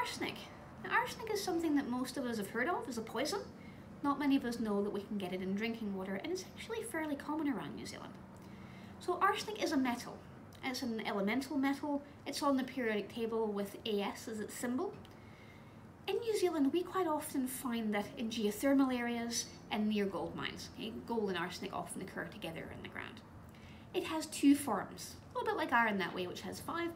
arsenic. Now, arsenic is something that most of us have heard of as a poison. Not many of us know that we can get it in drinking water, and it's actually fairly common around New Zealand. So arsenic is a metal. It's an elemental metal. It's on the periodic table with As as its symbol. In New Zealand, we quite often find that in geothermal areas and near gold mines. Okay? Gold and arsenic often occur together in the ground. It has two forms, a little bit like iron that way, which has 5,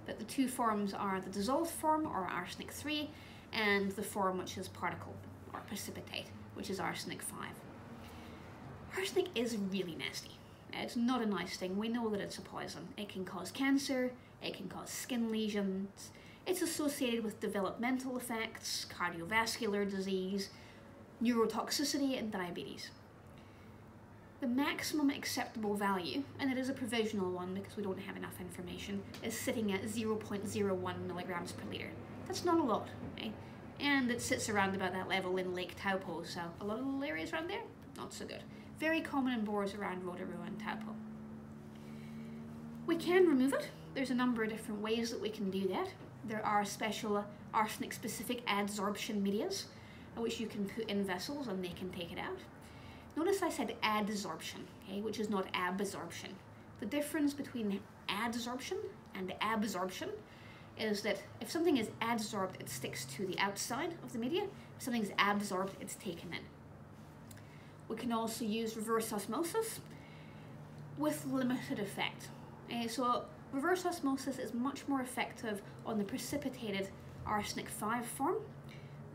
but the two forms are the dissolved form, or arsenic 3, and the form which is particle, or precipitate, which is arsenic 5. Arsenic is really nasty. It's not a nice thing. We know that it's a poison. It can cause cancer, it can cause skin lesions, it's associated with developmental effects, cardiovascular disease, neurotoxicity, and diabetes. The maximum acceptable value, and it is a provisional one because we don't have enough information, is sitting at 0.01 milligrams per litre. That's not a lot, okay? And it sits around about that level in Lake Taupo, so a lot of little areas around there, not so good. Very common in bores around Rotorua and Taupo. We can remove it. There's a number of different ways that we can do that. There are special arsenic-specific adsorption medias, which you can put in vessels and they can take it out. Notice I said adsorption, okay, which is not absorption. The difference between adsorption and absorption is that if something is adsorbed, it sticks to the outside of the media. If something is absorbed, it's taken in. We can also use reverse osmosis with limited effect. So reverse osmosis is much more effective on the precipitated arsenic 5 form,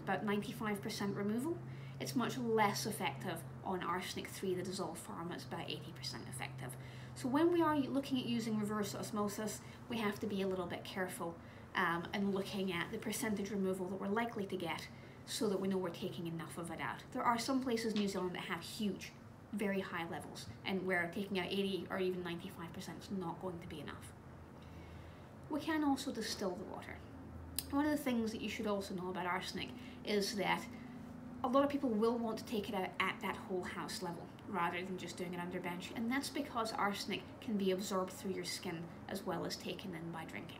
about 95% removal. It's much less effective on arsenic 3, the dissolved form. It's about 80% effective. So when we are looking at using reverse osmosis, we have to be a little bit careful and looking at the percentage removal that we're likely to get so that we know we're taking enough of it out. There are some places in New Zealand that have huge, very high levels, and where taking out 80 or even 95% is not going to be enough. We can also distill the water. One of the things that you should also know about arsenic is that a lot of people will want to take it out at that whole house level rather than just doing it under bench, and that's because arsenic can be absorbed through your skin as well as taken in by drinking.